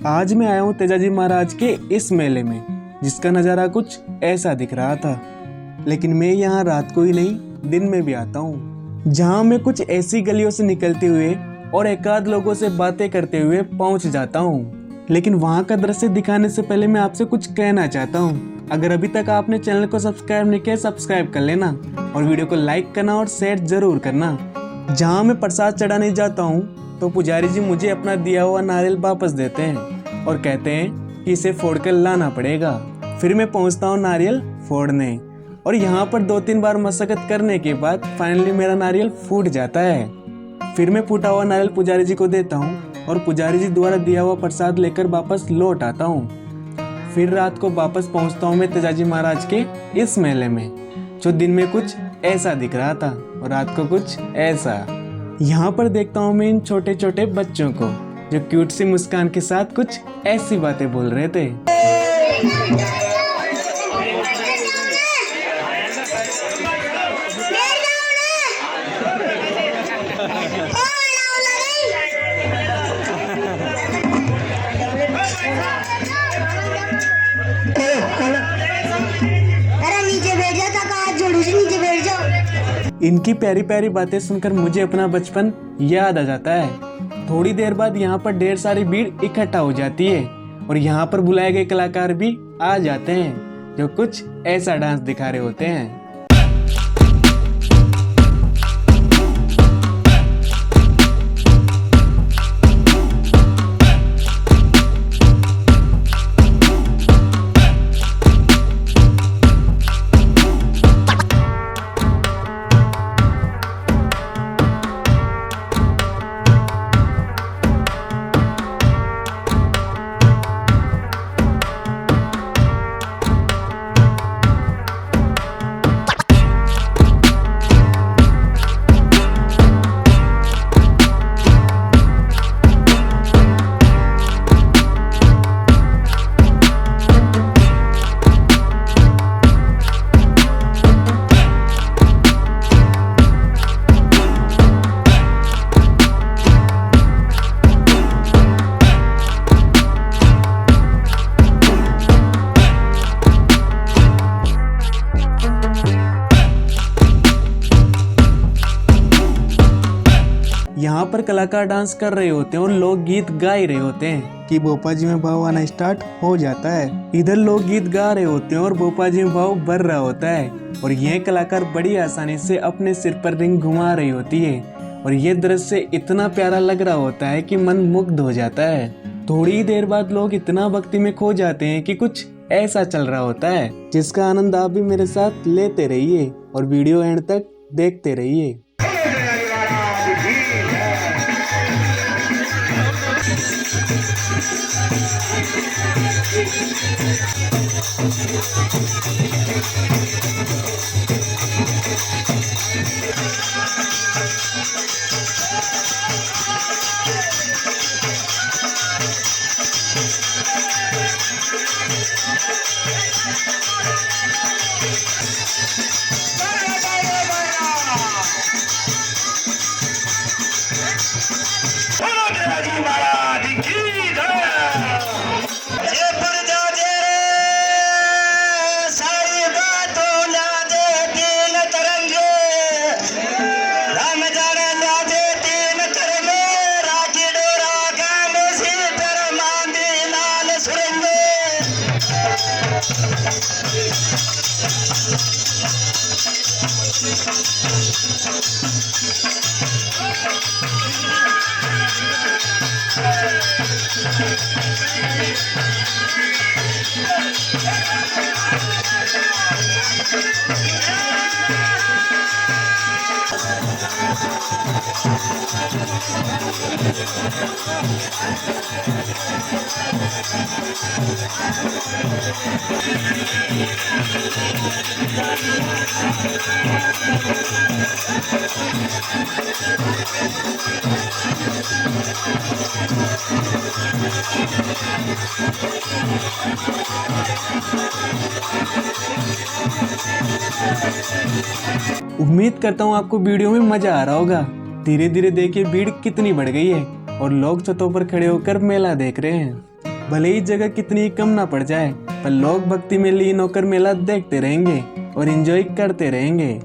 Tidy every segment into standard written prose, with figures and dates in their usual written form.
आज मैं आया हूँ तेजाजी महाराज के इस मेले में, जिसका नज़ारा कुछ ऐसा दिख रहा था। लेकिन मैं यहाँ रात को ही नहीं, दिन में भी आता हूँ, जहाँ मैं कुछ ऐसी गलियों से निकलते हुए और एकाध लोगों से बातें करते हुए पहुँच जाता हूँ। लेकिन वहाँ का दृश्य दिखाने से पहले मैं आपसे कुछ कहना चाहता हूँ। अगर अभी तक आपने चैनल को सब्सक्राइब नहीं किया, सब्सक्राइब कर लेना और वीडियो को लाइक करना और शेयर जरूर करना। जहाँ मैं प्रसाद चढ़ाने जाता हूँ तो पुजारी जी मुझे अपना दिया हुआ नारियल वापस देते हैं और कहते हैं कि इसे फोड़ कर लाना पड़ेगा। फिर मैं पहुँचता हूँ नारियल फोड़ने और यहाँ पर 2-3 बार मशक्कत करने के बाद फाइनली मेरा नारियल फूट जाता है। फिर मैं फूटा हुआ नारियल पुजारी जी को देता हूँ और पुजारी जी द्वारा दिया हुआ प्रसाद लेकर वापस लौट आता हूँ। फिर रात को वापस पहुँचता हूँ मैं तेजाजी महाराज के इस मेले में, जो दिन में कुछ ऐसा दिख रहा था और रात को कुछ ऐसा। यहाँ पर देखता हूँ मैं इन छोटे छोटे बच्चों को, जो क्यूट सी मुस्कान के साथ कुछ ऐसी बातें बोल रहे थे। इनकी प्यारी प्यारी बातें सुनकर मुझे अपना बचपन याद आ जाता है। थोड़ी देर बाद यहाँ पर ढेर सारी भीड़ इकट्ठा हो जाती है और यहाँ पर बुलाए गए कलाकार भी आ जाते हैं, जो कुछ ऐसा डांस दिखा रहे होते हैं। यहाँ पर कलाकार डांस कर रहे होते हैं और लोग गीत गा ही रहे होते हैं कि भोपा जी में भाव आना स्टार्ट हो जाता है। इधर लोग गीत गा रहे होते हैं और भोपा जी में भाव बढ़ रहा होता है और यह कलाकार बड़ी आसानी से अपने सिर पर रिंग घुमा रही होती है और ये दृश्य इतना प्यारा लग रहा होता है कि मन मुग्ध हो जाता है। थोड़ी देर बाद लोग इतना भक्ति में खो जाते हैं कि कुछ ऐसा चल रहा होता है, जिसका आनंद आप भी मेरे साथ लेते रहिए और वीडियो एंड तक देखते रहिए। उम्मीद करता हूँ आपको वीडियो में मजा आ रहा होगा। धीरे धीरे देखिए भीड़ कितनी बढ़ गई है और लोग छतों पर खड़े होकर मेला देख रहे हैं। भले ही जगह कितनी कम ना पड़ जाए, पर लोग भक्ति में लीन होकर मेला देखते रहेंगे और एंजॉय करते रहेंगे।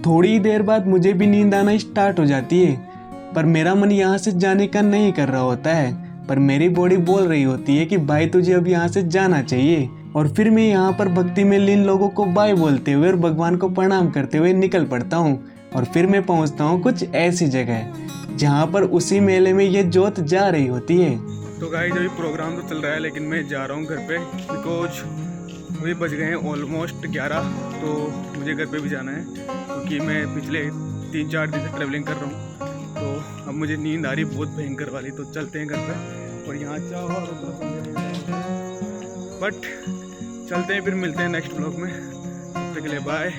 थोड़ी ही देर बाद मुझे भी नींद आना स्टार्ट हो जाती है, पर मेरा मन यहाँ से जाने का नहीं कर रहा होता है, पर मेरी बॉडी बोल रही होती है कि भाई तुझे अब यहाँ से जाना चाहिए। और फिर मैं यहाँ पर भक्ति में लीन लोगों को बाय बोलते हुए और भगवान को प्रणाम करते हुए निकल पड़ता हूँ। और फिर मैं पहुँचता हूँ कुछ ऐसी जगह जहाँ पर उसी मेले में ये जोत जा रही होती है। तो गाइस अभी प्रोग्राम तो चल रहा है, लेकिन मैं जा रहा हूँ घर पे, बिकॉज मुझे बज गए हैं ऑलमोस्ट 11। तो मुझे घर पे भी जाना है, क्योंकि मैं पिछले 3-4 दिन से ट्रैवलिंग कर रहा हूँ। तो अब अब मुझे नींद आ रही बहुत भयंकर वाली, तो चलते हैं घर पे। और यहाँ चाहो बट चलते हैं, फिर मिलते हैं नेक्स्ट ब्लॉग में। तब तक के लिए बाय।